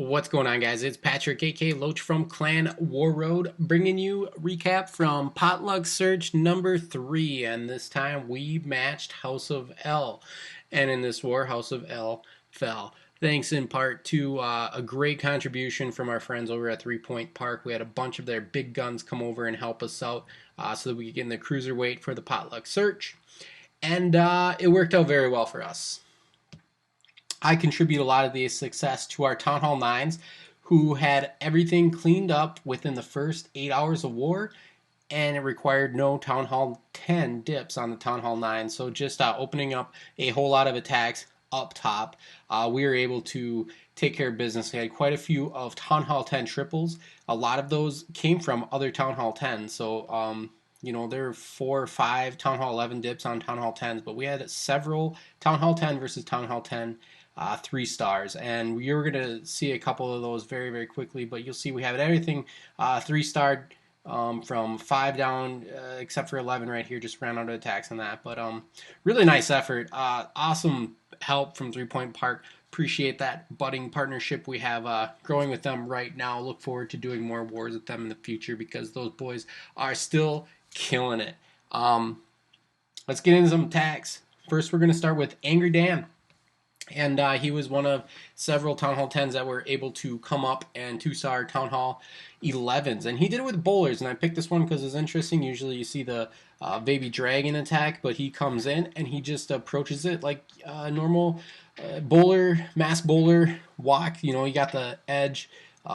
What's going on, guys? It's Patrick, aka Loach from Clan Warroad, bringing you a recap from Potluck Search number 3. And this time we matched House of L. And in this war, House of L fell. Thanks in part to a great contribution from our friends over at 3 Point Park. We had a bunch of their big guns come over and help us out so that we could get in the cruiserweight for the Potluck Search. And it worked out very well for us. I contribute a lot of the success to our Town Hall 9s, who had everything cleaned up within the first 8 hours of war, and it required no Town Hall 10 dips on the Town Hall 9. So just opening up a whole lot of attacks up top, we were able to take care of business. We had quite a few of Town Hall 10 triples. A lot of those came from other Town Hall 10s. So, there were 4 or 5 Town Hall 11 dips on Town Hall 10s, but we had several Town Hall 10 versus Town Hall 10 3 stars, and you're going to see a couple of those very, very quickly, but you'll see we have everything 3-starred from 5 down, except for 11 right here, just ran out of attacks on that, but really nice effort. Awesome help from 3 Point Park. Appreciate that budding partnership we have growing with them right now. Look forward to doing more wars with them in the future because those boys are still killing it. Let's get into some attacks. First, we're going to start with Angry Dan. And he was one of several Town Hall 10s that were able to come up and 2-star Town Hall 11s. And he did it with bowlers, and I picked this one because it's interesting. Usually you see the baby dragon attack, but he comes in and he just approaches it like a normal mass bowler walk. You know, you got the edge.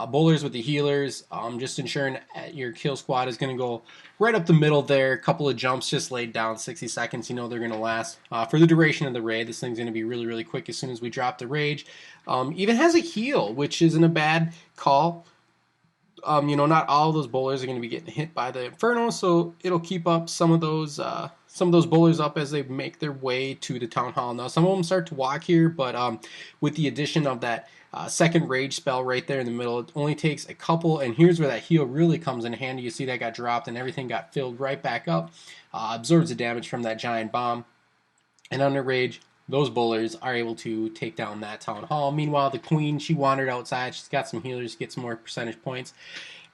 Bowlers with the healers, just ensuring your kill squad is going to go right up the middle there. A couple of jumps just laid down, 60 seconds. You know they're going to last for the duration of the raid. This thing's going to be really, really quick as soon as we drop the rage. Even has a heal, which isn't a bad call. Not all of those bowlers are going to be getting hit by the Inferno, so it'll keep up some of those bowlers up as they make their way to the Town Hall. Now, some of them start to walk here, but with the addition of that second rage spell right there in the middle, it only takes a couple, and here's where that heal really comes in handy. You see that got dropped, and everything got filled right back up. Absorbs the damage from that giant bomb, and under rage, those bowlers are able to take down that Town Hall. Meanwhile, the Queen, she wandered outside. She's got some healers, get some more percentage points.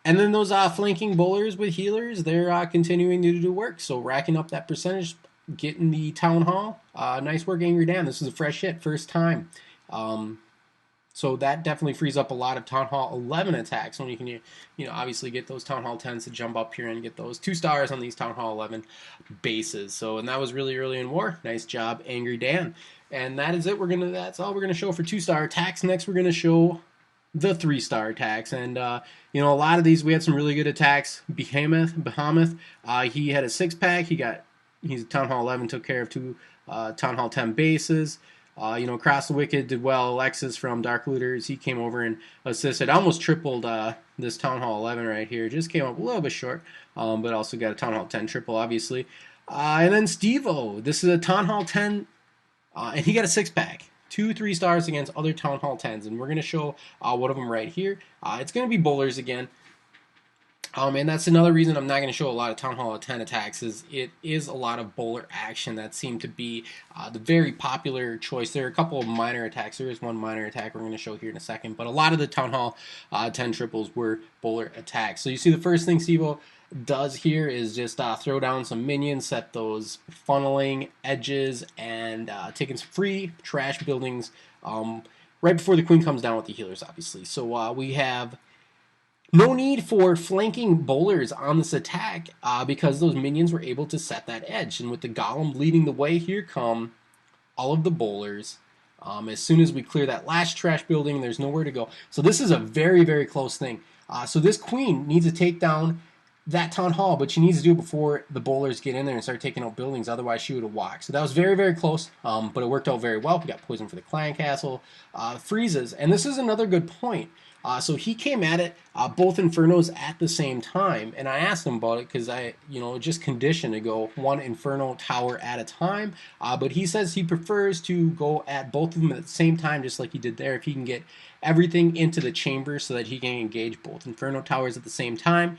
And then those flanking bowlers with healers, they're continuing to do work. So racking up that percentage, getting the Town Hall. Nice work, Angry Dan. This is a fresh hit, first time. So that definitely frees up a lot of Town Hall 11 attacks when you can, obviously get those Town Hall 10s to jump up here and get those 2 stars on these Town Hall 11 bases. So, and that was really early in war. Nice job, Angry Dan. And that is it. That's all we're gonna show for 2-star attacks. Next, we're gonna show the 3-star attacks. And a lot of these we had some really good attacks. Behemoth. He had a 6-pack. He's a Town Hall 11. Took care of 2 Town Hall 10 bases. Cross the Wicked did well. Alexis from Dark Looters, he came over and assisted. Almost tripled this Town Hall 11 right here. Just came up a little bit short, but also got a Town Hall 10 triple, obviously. And then Steve-O. This is a Town Hall 10, and he got a 6-pack. 2 3-stars against other Town Hall 10s, and we're going to show one of them right here. It's going to be bowlers again. And that's another reason I'm not going to show a lot of Town Hall 10 attacks, is it is a lot of bowler action that seemed to be the very popular choice. There are a couple of minor attacks. There is one minor attack we're going to show here in a second, but a lot of the Town Hall 10 triples were bowler attacks. So you see the first thing Steve-O does here is just throw down some minions, set those funneling edges, and taking some free trash buildings right before the Queen comes down with the healers, obviously. So we have no need for flanking bowlers on this attack because those minions were able to set that edge. And with the Golem leading the way, here come all of the bowlers. As soon as we clear that last trash building, there's nowhere to go. So this is a very, very close thing. So this Queen needs to take down that Town Hall, but she needs to do it before the bowlers get in there and start taking out buildings. Otherwise, she would have walked. So that was very, very close, but it worked out very well. We got poison for the Clan Castle, freezes, and this is another good point. So he came at it both Infernos at the same time, and I asked him about it because just conditioned to go 1 Inferno tower at a time, but he says he prefers to go at both of them at the same time, just like he did there, if he can get everything into the chamber so that he can engage both Inferno towers at the same time.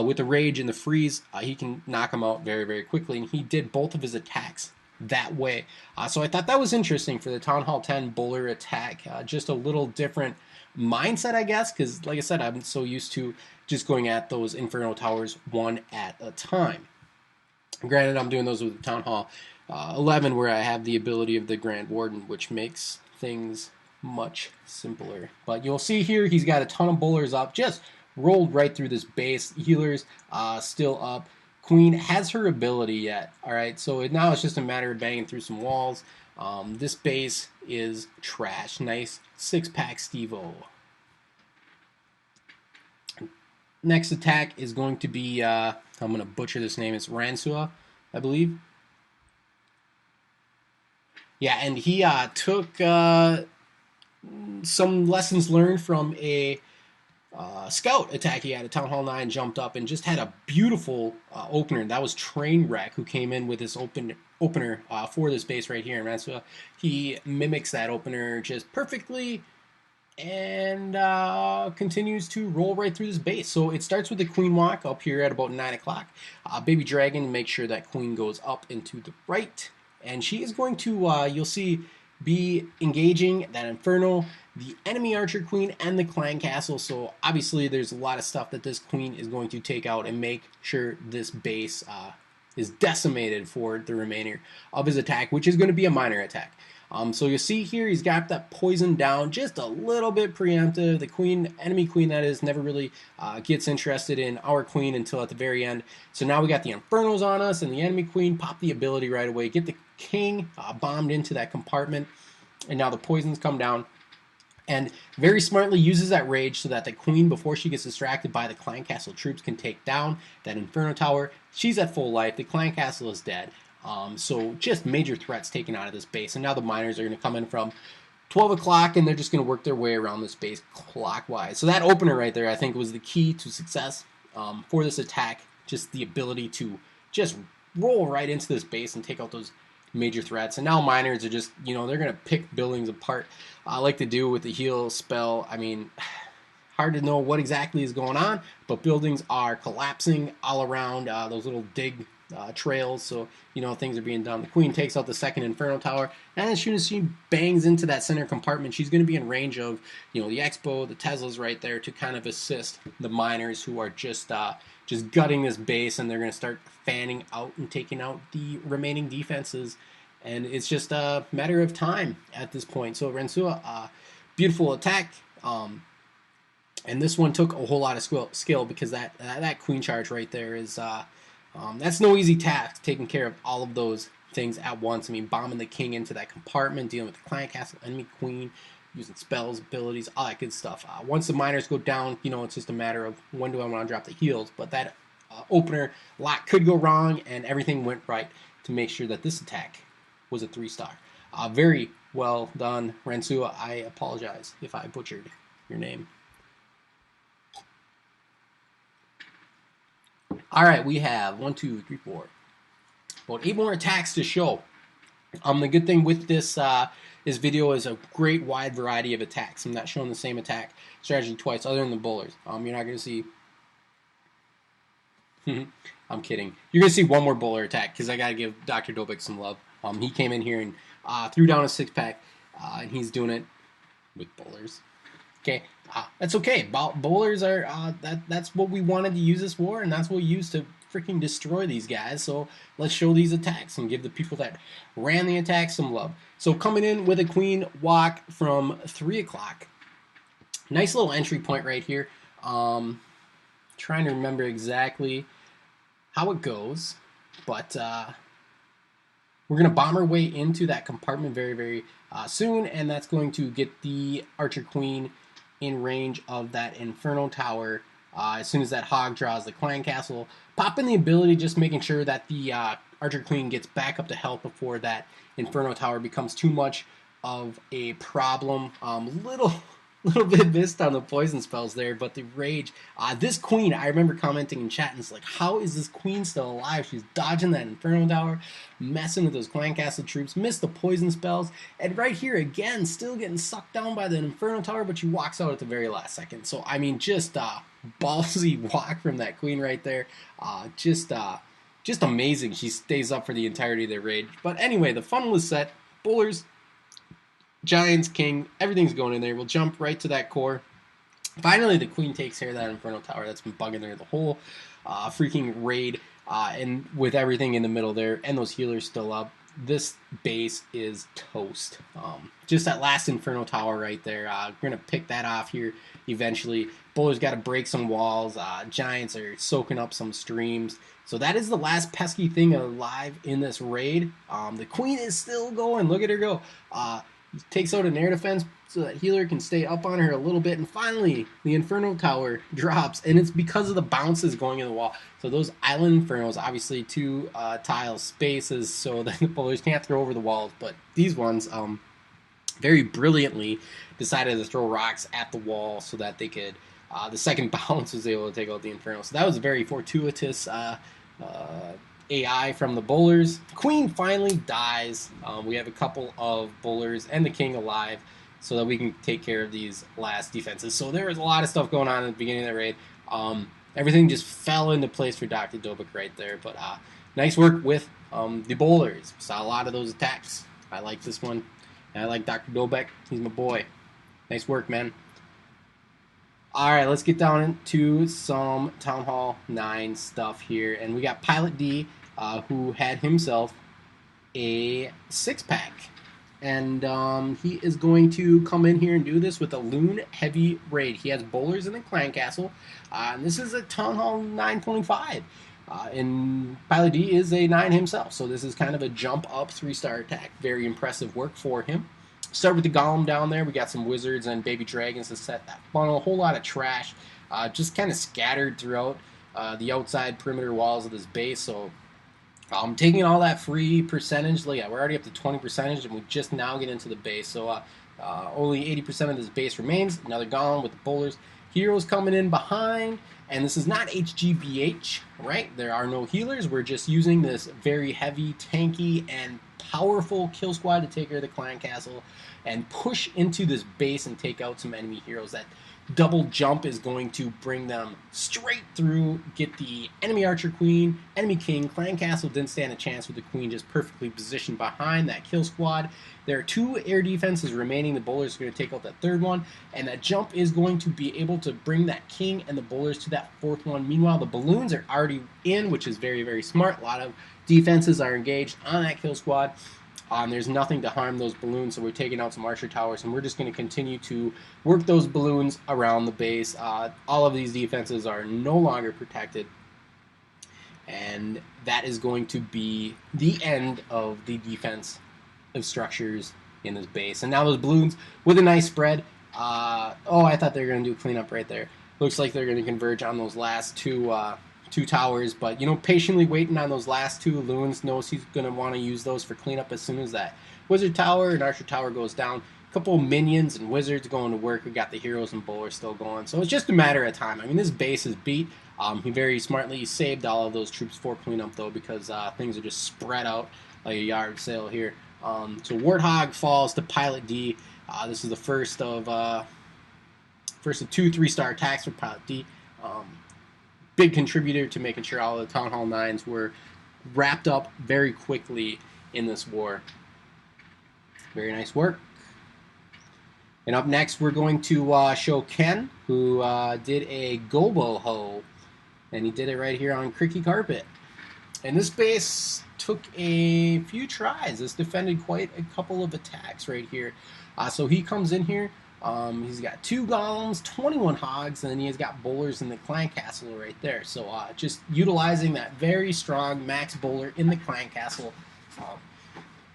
With the Rage and the Freeze, he can knock them out very, very quickly, and he did both of his attacks that way. So I thought that was interesting for the Town Hall 10 bowler attack. Just a little different mindset, I guess, because like I said, I'm so used to just going at those Inferno Towers one at a time. Granted, I'm doing those with the Town Hall 11, where I have the ability of the Grand Warden, which makes things much simpler. But you'll see here, he's got a ton of bowlers up, just rolled right through this base. Healers still up. Queen has her ability yet. All right, so now it's just a matter of banging through some walls. This base is trash. Nice 6-pack Steve-O. Next attack is going to be, I'm going to butcher this name, it's Ransua, I believe. Yeah, and he took some lessons learned from a scout attack he had at Town Hall 9, jumped up and just had a beautiful opener. That was Trainwreck, who came in with this opener for this base right here in Ransua. He mimics that opener just perfectly and continues to roll right through this base. So it starts with the Queen walk up here at about 9 o'clock. Baby Dragon, make sure that Queen goes up and to the right. And she is going to, you'll see, be engaging that Inferno, the enemy Archer Queen, and the Clan Castle. So obviously there's a lot of stuff that this Queen is going to take out and make sure this base is decimated for the remainder of his attack, which is going to be a minor attack. So you see here, he's got that poison down just a little bit preemptive. The Queen, enemy Queen that is, never really gets interested in our Queen until at the very end. So now we got the Infernos on us, and the enemy Queen pop the ability right away, get the King bombed into that compartment, and now the poisons come down. And very smartly uses that rage so that the Queen, before she gets distracted by the Clan Castle troops, can take down that Inferno Tower. She's at full life. The Clan Castle is dead. So just major threats taken out of this base. And now the miners are going to come in from 12 o'clock, and they're just going to work their way around this base clockwise. So that opener right there, I think, was the key to success for this attack. Just the ability to just roll right into this base and take out those major threats. And now miners are just, they're going to pick buildings apart like they do with the heal spell. I mean, hard to know what exactly is going on, but buildings are collapsing all around those little dig trails, so things are being done. The Queen takes out the second Inferno Tower, and as soon as she bangs into that center compartment, she's going to be in range of the Expo, the Teslas right there to kind of assist the miners who are just gutting this base, and they're going to start fanning out and taking out the remaining defenses, and it's just a matter of time at this point. So Ransua, beautiful attack, and this one took a whole lot of skill because that Queen charge right there is that's no easy task, taking care of all of those things at once. I mean, bombing the King into that compartment, dealing with the Clan Castle, enemy Queen, using spells, abilities, all that good stuff. Once the miners go down, it's just a matter of when do I want to drop the heals. But that opener, a lot could go wrong, and everything went right to make sure that this attack was a 3-star. Very well done, Ransua. I apologize if I butchered your name. All right, we have 1, 2, 3, 4, about 8 more attacks to show. The good thing with this this video is a great wide variety of attacks. I'm not showing the same attack strategy twice, other than the bowlers. You're not going to see. I'm kidding. You're going to see one more bowler attack because I got to give Dr. Dolbec some love. He came in here and threw down a 6-pack, and he's doing it with bowlers. Okay, that's okay. Bowlers are that's what we wanted to use this for, and that's what we used to freaking destroy these guys. So let's show these attacks and give the people that ran the attack some love. So coming in with a Queen walk from 3 o'clock. Nice little entry point right here. Trying to remember exactly how it goes, but we're going to bomb our way into that compartment very, very soon, and that's going to get the Archer Queen in range of that Inferno Tower. As soon as that Hog draws the Clan Castle, popping the ability, just making sure that the Archer Queen gets back up to health before that Inferno Tower becomes too much of a problem. Little bit missed on the poison spells there, but the rage. This Queen, I remember commenting in chat, and it's like, how is this Queen still alive? She's dodging that Inferno Tower, messing with those Clan Castle troops, missed the poison spells, and right here again, still getting sucked down by the Inferno Tower, but she walks out at the very last second. So, I mean, just ballsy walk from that Queen right there. just amazing. She stays up for the entirety of their raid. But anyway, the fun was set. Bowlers, Giants, King, everything's going in there. We'll jump right to that core. Finally, the Queen takes care of that Inferno Tower that's been bugging her the whole freaking raid. And with everything in the middle there and those healers still up, this base is toast. Just that last Inferno Tower right there. We're going to pick that off here eventually. Bowler's got to break some walls. Giants are soaking up some streams. So that is the last pesky thing alive in this raid. The Queen is still going. Look at her go. Takes out an air defense so that healer can stay up on her a little bit. And finally, the Inferno Tower drops. And it's because of the bounces going in the wall. So those Island Infernos, obviously 2 tile spaces so that the bowlers can't throw over the walls. But these ones very brilliantly decided to throw rocks at the wall so that they could... the second bounce was able to take out the Inferno. So that was a very fortuitous... AI from the bowlers. Queen finally dies. We have a couple of bowlers and the King alive so that we can take care of these last defenses. So there was a lot of stuff going on at the beginning of the raid. Everything just fell into place for Dr. Dolbec right there. But nice work with the bowlers. Saw a lot of those attacks. I like this one. And I like Dr. Dolbec. He's my boy. Nice work, man. Alright, let's get down into some Town Hall 9 stuff here. And we got Pilot D, who had himself a 6-pack. And he is going to come in here and do this with a Loon Heavy Raid. He has bowlers in the Clan Castle. And this is a Town Hall 9.5. And Pilot D is a 9 himself. So this is kind of a jump up 3-star attack. Very impressive work for him. Start with the Golem down there. We got some Wizards and Baby Dragons to set that funnel. A whole lot of trash just kind of scattered throughout the outside perimeter walls of this base. So taking all that free percentage, yeah, we're already up to 20% and we just now get into the base. So only 80% of this base remains. Another Golem with the bowlers. Heroes coming in behind. And this is not HGBH, right? There are no healers. We're just using this very heavy, tanky, and powerful kill squad to take care of the Clan Castle and push into this base and take out some enemy heroes. That double jump is going to bring them straight through, get the enemy Archer Queen, enemy King. Clan Castle didn't stand a chance with the Queen just perfectly positioned behind that kill squad. There are 2 air defenses remaining. The bowlers are going to take out that 3rd one, and that jump is going to be able to bring that King and the bowlers to that 4th one. Meanwhile, the balloons are already in, which is very, very smart. A lot of defenses are engaged on that kill squad. There's nothing to harm those balloons, so we're taking out some Archer Towers, and we're just going to continue to work those balloons around the base. All of these defenses are no longer protected, and that is going to be the end of the defense of structures in this base. And now those balloons with a nice spread. Oh, I thought they were going to do cleanup right there. Looks like they're going to converge on those last two towers, but patiently waiting on those last 2 loons. Knows he's going to want to use those for cleanup as soon as that Wizard Tower and Archer Tower goes down. A couple minions and wizards going to work. We got the heroes and bowlers still going, so it's just a matter of time. I mean, this base is beat. He very smartly saved all of those troops for cleanup though, because things are just spread out like a yard sale here. So Warthog falls to Pilot D. This is the first of 2 3-star attacks for Pilot D. Big contributor to making sure all the Town Hall 9s were wrapped up very quickly in this war. Very nice work. And up next, we're going to show Ken, who did a goboho, and he did it right here on Cricky Carpet. And this base took a few tries. This defended quite a couple of attacks right here. So he comes in here. He's got 2 golems, 21 hogs, and then he's got bowlers in the Clan Castle right there. So just utilizing that very strong max bowler in the Clan Castle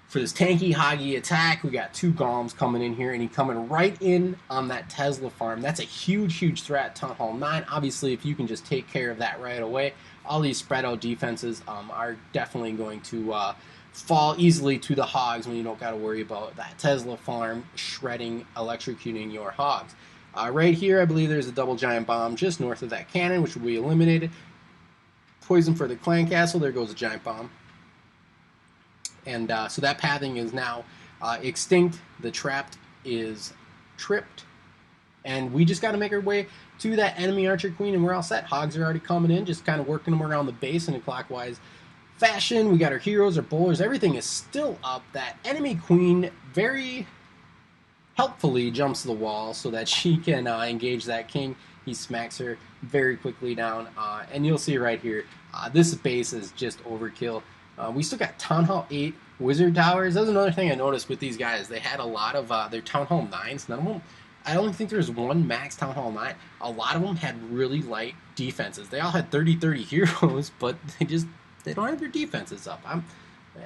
for this tanky hoggy attack. We got 2 golems coming in here, and he's coming right in on that Tesla farm. That's a huge, huge threat. Town Hall 9. Obviously, if you can just take care of that right away, all these spread out defenses are definitely going to fall easily to the hogs when you don't got to worry about that Tesla farm shredding, electrocuting your hogs. Right here, I believe there's a double giant bomb just north of that cannon, which will be eliminated. Poison for the Clan Castle. There goes a giant bomb. And so that pathing is now extinct. The trapped is tripped. And we just got to make our way to that enemy Archer Queen, and we're all set. Hogs are already coming in, just kind of working them around the base in a clockwise fashion. We got our heroes, our bowlers, everything is still up. That enemy queen very helpfully jumps the wall so that she can engage that king. He smacks her very quickly down, and you'll see right here, this base is just overkill. We still got Town Hall 8 Wizard Towers. That's another thing I noticed with these guys. They had a lot of their Town Hall 9s. None of them, I don't think there was one max Town Hall 9. A lot of them had really light defenses. They all had 30-30 heroes, but they don't have their defenses up.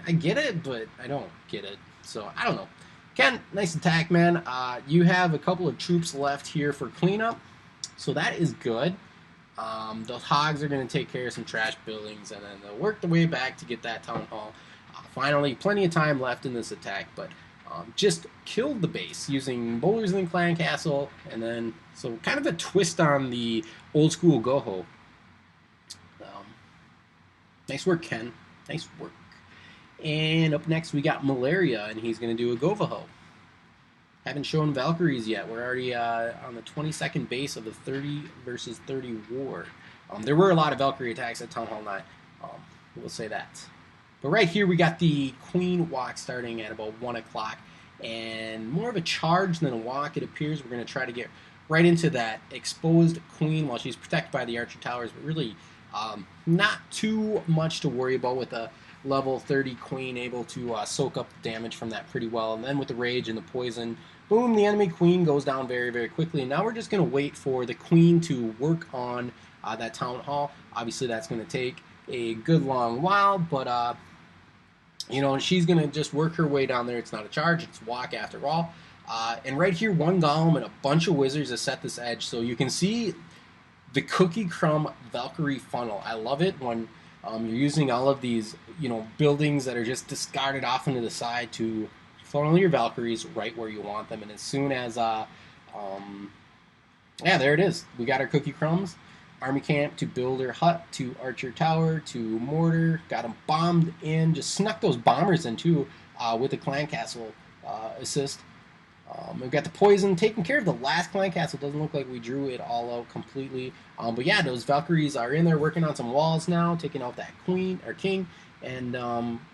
I get it, but I don't get it. So, I don't know. Ken, nice attack, man. You have a couple of troops left here for cleanup, so that is good. The hogs are going to take care of some trash buildings, and then they'll work their way back to get that town hall. Finally, plenty of time left in this attack, but just killed the base using bowlers in the clan castle, and then, so kind of a twist on the old school goho. Nice work, Ken. Nice work. And up next, we got Malaria, and he's going to do a goboho. Haven't shown Valkyries yet. We're already on the 22nd base of the 30 versus 30 war. There were a lot of Valkyrie attacks at Town Hall 9. We'll say that. But right here, we got the Queen walk starting at about 1 o'clock. And more of a charge than a walk, it appears. We're going to try to get right into that exposed Queen while she's protected by the Archer Towers. But really, not too much to worry about with a level 30 Queen able to soak up the damage from that pretty well. And then with the Rage and the Poison, boom, the enemy Queen goes down very, very quickly. And now we're just going to wait for the Queen to work on that Town Hall. Obviously, that's going to take a good long while, but, you know, she's going to just work her way down there. It's not a charge, it's walk after all. And right here, one Golem and a bunch of Wizards to set this edge. So you can see the cookie crumb Valkyrie funnel. I love it when you're using all of these, you know, buildings that are just discarded off into the side to funnel your Valkyries right where you want them. And as soon as, yeah, there it is. We got our cookie crumbs. Army camp to builder hut to Archer Tower to mortar. Got them bombed in. Just snuck those bombers in too with the clan castle assist. We've got the poison taking care of the last clan castle. Doesn't look like we drew it all out completely. But yeah, those Valkyries are in there working on some walls now, taking out that queen or king, and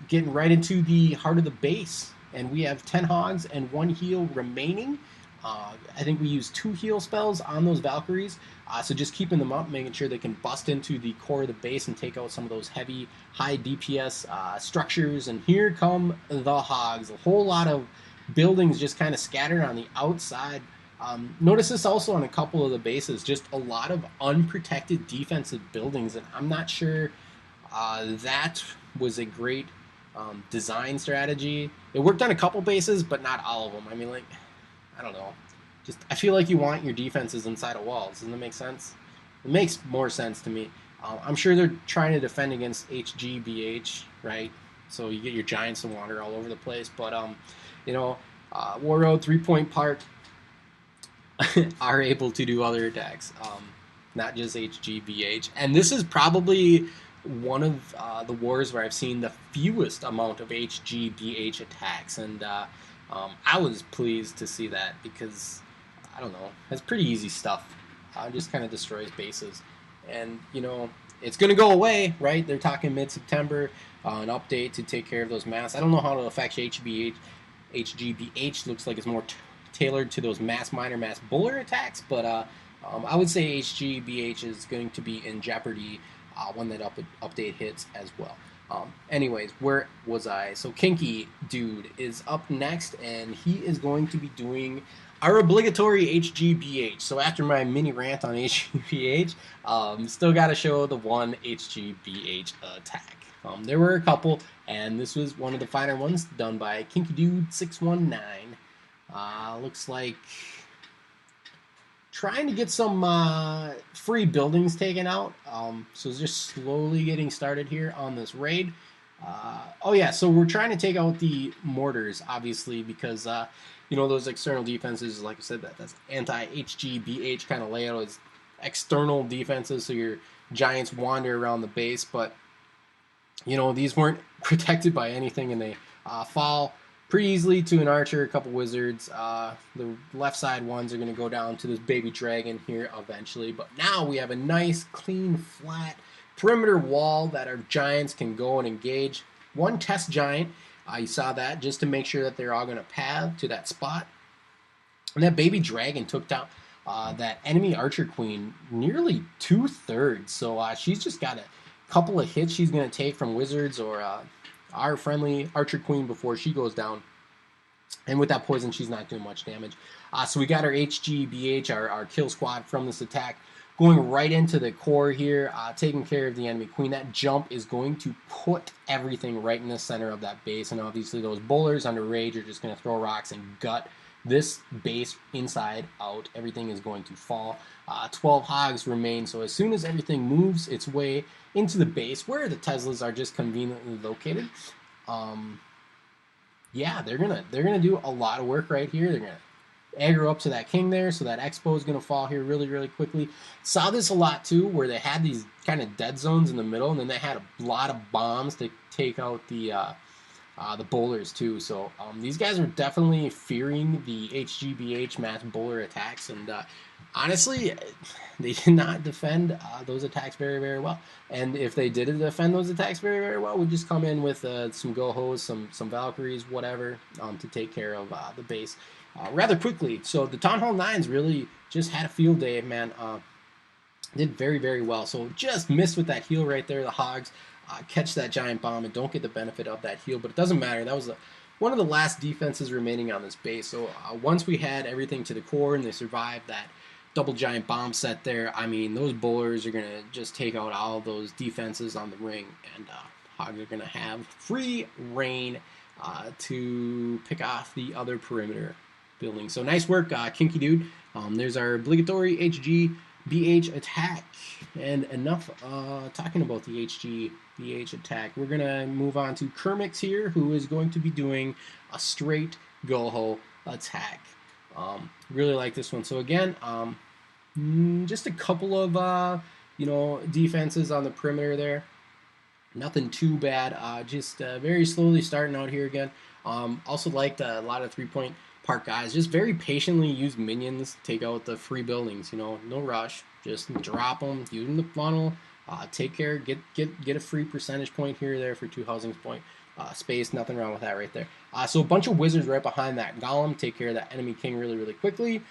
getting right into the heart of the base. And we have 10 hogs and 1 heal remaining. I think we used 2 heal spells on those Valkyries. So just keeping them up, making sure they can bust into the core of the base and take out some of those heavy, high DPS structures. And here come the hogs. A whole lot of buildings just kind of scattered on the outside. Notice this also on a couple of the bases, just a lot of unprotected defensive buildings, and I'm not sure that was a great design strategy. It worked on a couple bases, but not all of them. I mean, like, I don't know. Just, I feel like you want your defenses inside of walls. Doesn't that make sense? It makes more sense to me. I'm sure they're trying to defend against HGBH, right? So you get your giants to wander all over the place, but you know, Warroad 3-point part are able to do other attacks, not just HGBH. And this is probably one of the wars where I've seen the fewest amount of HGBH attacks, and I was pleased to see that because, I don't know, it's pretty easy stuff. Just kind of destroys bases. And, you know, it's going to go away, right? They're talking mid-September, an update to take care of those masks. I don't know how it'll affect HGBH. HGBH looks like it's more tailored to those mass miner, mass bowler attacks, but I would say HGBH is going to be in jeopardy when that update hits as well. Anyways, where was I? So Kinky dude is up next, and he is going to be doing our obligatory HGBH. So after my mini rant on HGBH, still got to show the one HGBH attack. There were a couple, and this was one of the finer ones done by Kinky Dude 619. Looks like trying to get some free buildings taken out. So just slowly getting started here on this raid. Oh yeah, so we're trying to take out the mortars, obviously, because you know, those external defenses, like I said, that's anti-HGBH kind of layout is external defenses, so your giants wander around the base, but you know, these weren't protected by anything, and they fall pretty easily to an archer, a couple wizards. The left side ones are going to go down to this baby dragon here eventually, but now we have a nice, clean, flat perimeter wall that our giants can go and engage. One test giant, you saw that, just to make sure that they're all going to path to that spot. And that baby dragon took down that enemy archer queen nearly 2/3. So she's just got a couple of hits she's going to take from wizards or our friendly archer queen before she goes down. And with that poison, she's not doing much damage. So we got our HGBH, our kill squad from this attack, going right into the core here, taking care of the enemy queen. That jump is going to put everything right in the center of that base. And obviously those bowlers under rage are just going to throw rocks and gut this base inside out. Everything is going to fall. 12 hogs remain. So as soon as everything moves its way into the base, where the Teslas are just conveniently located, yeah, they're gonna do a lot of work right here. They're gonna aggro up to that king there, so that expo is gonna fall here really quickly. Saw this a lot too, where they had these kind of dead zones in the middle, and then they had a lot of bombs to take out the bowlers too. So these guys are definitely fearing the HGBH mass bowler attacks, and honestly, they did not defend those attacks very well. And if they did defend those attacks very well, we'd just come in with some gobohos, some Valkyries, whatever, to take care of the base rather quickly. So the Town Hall 9s really just had a field day, man. Did very well. So just missed with that heal right there. The hogs catch that giant bomb and don't get the benefit of that heal, but it doesn't matter. That was one of the last defenses remaining on this base. So once we had everything to the core and they survived that double giant bomb set there, I mean, those bowlers are going to just take out all of those defenses on the ring, and hogs are going to have free reign to pick off the other perimeter building. So nice work, Kinky dude. There's our obligatory HGBH attack. And enough talking about the HGBH attack. We're going to move on to Kermix here, who is going to be doing a straight goho attack. Really like this one. So again, just a couple of defenses on the perimeter there. Nothing too bad. Just very slowly starting out here again. Also liked a lot of 3-point park guys. Just very patiently use minions, take out the free buildings. No rush. Just drop them, use them to funnel. Take care. Get a free percentage point here or there for 2 housing point. Space, nothing wrong with that right there. So a bunch of wizards right behind that golem, take care of that enemy king really quickly.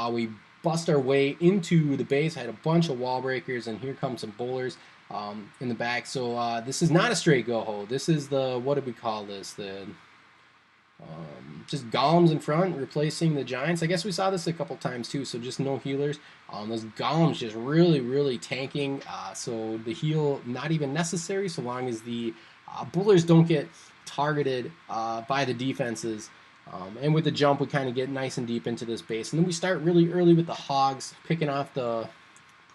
We bust our way into the base. I had a bunch of wall breakers, and here come some bowlers in the back. So this is not a straight goho. This is the, what did we call this? The just golems in front replacing the giants. I guess we saw this a couple times too, so just no healers. Those golems just really tanking, so the heal not even necessary so long as the bowlers don't get targeted by the defenses. And with the jump, we kind of get nice and deep into this base. And then we start really early with the hogs, picking off the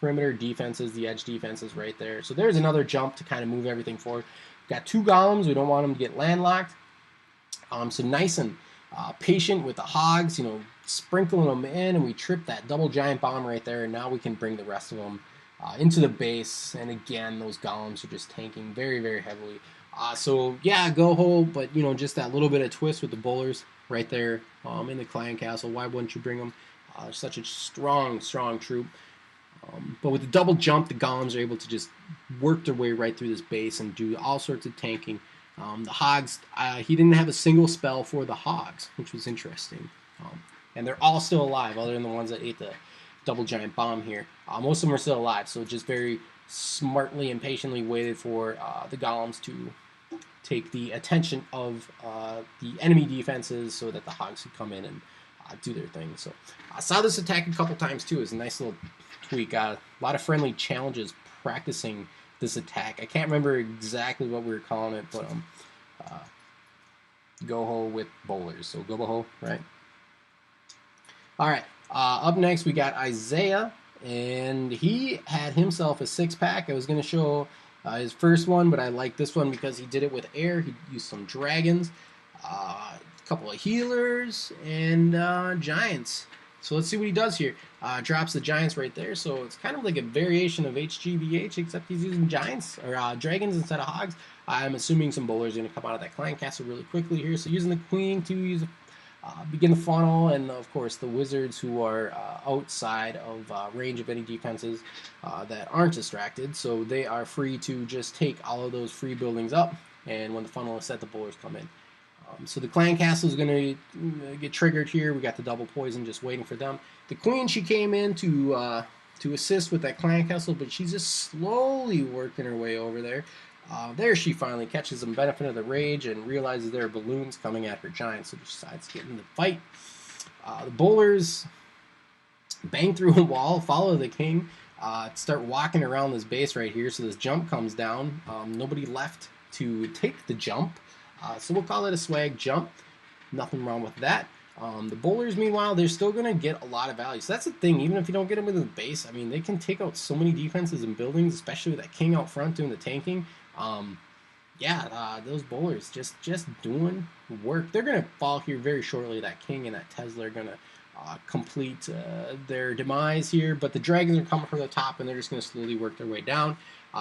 perimeter defenses, the edge defenses right there. So there's another jump to kind of move everything forward. We've got 2 golems. We don't want them to get landlocked. So nice and patient with the hogs, sprinkling them in, and we trip that double giant bomb right there, and now we can bring the rest of them into the base. And again, those golems are just tanking very heavily. So yeah, goho, but just that little bit of twist with the bowlers right there in the clan castle. Why wouldn't you bring them? Such a strong troop. But with the double jump, the golems are able to just work their way right through this base and do all sorts of tanking. The hogs, he didn't have a single spell for the hogs, which was interesting. And they're all still alive, other than the ones that ate the double giant bomb here. Most of them are still alive, so just very smartly and patiently waited for the golems to take the attention of the enemy defenses so that the hogs could come in and do their thing. So I saw this attack a couple times too. It's a nice little tweak. A lot of friendly challenges practicing this attack. I can't remember exactly what we were calling it, but goho with bowlers. So goboho, right? All right. Up next, we got Isaiah, and he had himself a 6-pack. I was going to show his first one, but I like this one because he did it with air. He used some dragons, a couple of healers, and giants. So let's see what he does here. Drops the giants right there, so it's kind of like a variation of HGBH, except he's using giants, or dragons instead of hogs. I'm assuming some bowlers are going to come out of that clan castle really quickly here. So using the queen to use begin the funnel, and of course the wizards who are outside of range of any defenses that aren't distracted, so they are free to just take all of those free buildings up, and when the funnel is set, the bowlers come in. So the clan castle is going to get triggered here. We got the double poison just waiting for them. The queen, she came in to assist with that clan castle, but she's just slowly working her way over there. There she finally catches some benefit of the rage and realizes there are balloons coming at her giant, so she decides to get in the fight. The bowlers bang through a wall, follow the king, start walking around this base right here, so this jump comes down. Nobody left to take the jump, so we'll call it a swag jump. Nothing wrong with that. The bowlers, meanwhile, they're still going to get a lot of value. So that's the thing, even if you don't get them into the base, I mean, they can take out so many defenses and buildings, especially with that king out front doing the tanking. Those bowlers just doing work. They're going to fall here very shortly. That king and that Tesla are going to complete their demise here, but the dragons are coming from the top, and they're just going to slowly work their way down.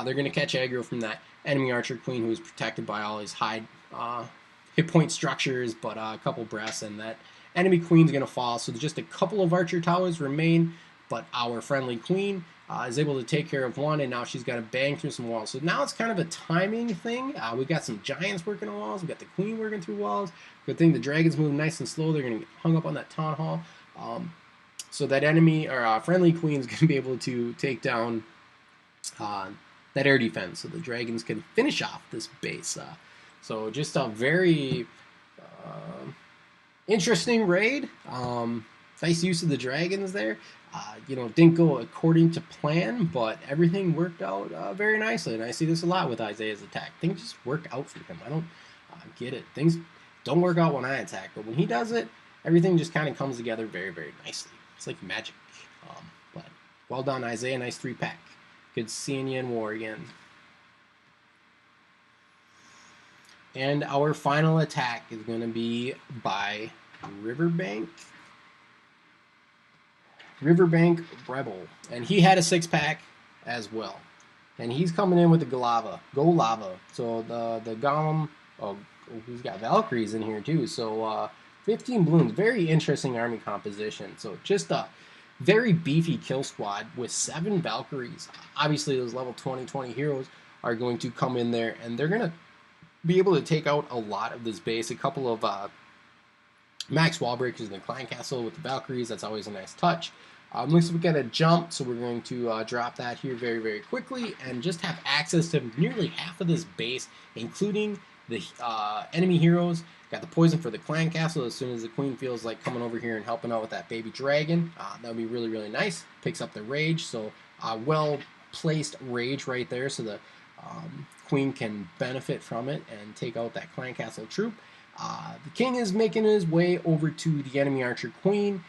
They're going to catch aggro from that enemy archer queen, who is protected by all his high hit point structures, but a couple breaths, and that enemy queen's going to fall. So just a couple of archer towers remain, but our friendly queen is able to take care of one, and now she's got to bang through some walls. So now it's kind of a timing thing. We got some giants working on walls. We got the queen working through walls. Good thing the dragons move nice and slow. They're going to get hung up on that town hall. So that enemy or friendly queen is going to be able to take down that air defense, so the dragons can finish off this base. So just a very interesting raid. Nice use of the dragons there. Didn't go according to plan, but everything worked out very nicely. And I see this a lot with Isaiah's attack. Things just work out for him. I don't get it. Things don't work out when I attack, but when he does it, everything just kind of comes together very, very nicely. It's like magic. But well done, Isaiah. Nice 3-pack. Good seeing you in war again. And our final attack is going to be by Riverbank Rebel. And he had a 6-pack as well. And he's coming in with the Go Lava. So the Golem, he's got Valkyries in here too. So 15 balloons. Very interesting army composition. So just a very beefy kill squad with 7 Valkyries. Obviously, those level 20 heroes are going to come in there, and they're going to be able to take out a lot of this base. A couple of max wall breakers in the clan castle with the Valkyries. That's always a nice touch. Looks like we got a jump, so we're going to drop that here very, very quickly and just have access to nearly half of this base, including the enemy heroes. Got the poison for the clan castle as soon as the queen feels like coming over here and helping out with that baby dragon. That would be really, really nice. Picks up the rage, so well-placed rage right there, so the queen can benefit from it and take out that clan castle troop. The king is making his way over to the enemy archer queen.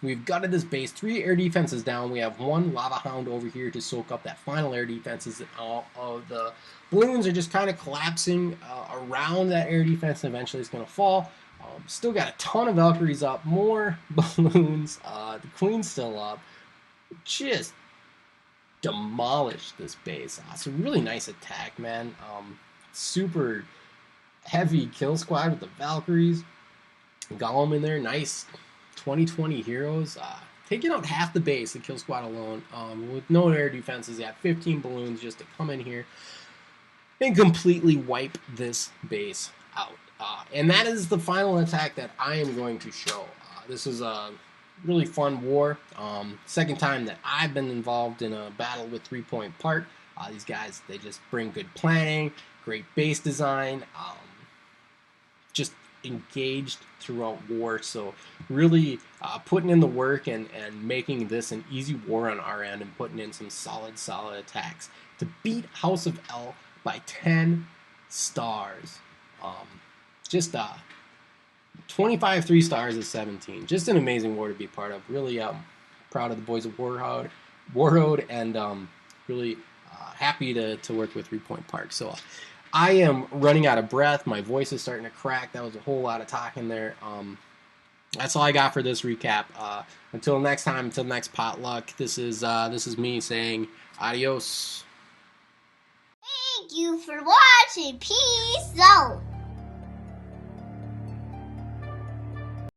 We've gutted this base, 3 air defenses down. We have 1 lava hound over here to soak up that final air defenses. And all of the balloons are just kind of collapsing around that air defense, and eventually it's going to fall. Still got a ton of Valkyries up, more balloons. The queen's still up. Just demolished this base. It's a really nice attack, man. Super heavy kill squad with the Valkyries. Golem in there, nice 20 heroes. Taking out half the base, the kill squad alone, with no air defenses. You have 15 balloons just to come in here and completely wipe this base out. And that is the final attack that I am going to show. This is a really fun war. Second time that I've been involved in a battle with 3 Point Park. These guys, they just bring good planning, great base design, just engaged throughout war. So really putting in the work and making this an easy war on our end, and putting in some solid attacks to beat House of L by 10 stars. Just 25 3 stars of 17. Just an amazing war to be part of. Really proud of the boys of Warroad, and really happy to work with 3 Point Park. So I am running out of breath. My voice is starting to crack. That was a whole lot of talking there. That's all I got for this recap. Until next time, until next potluck, this is me saying adios. Thank you for watching. Peace out.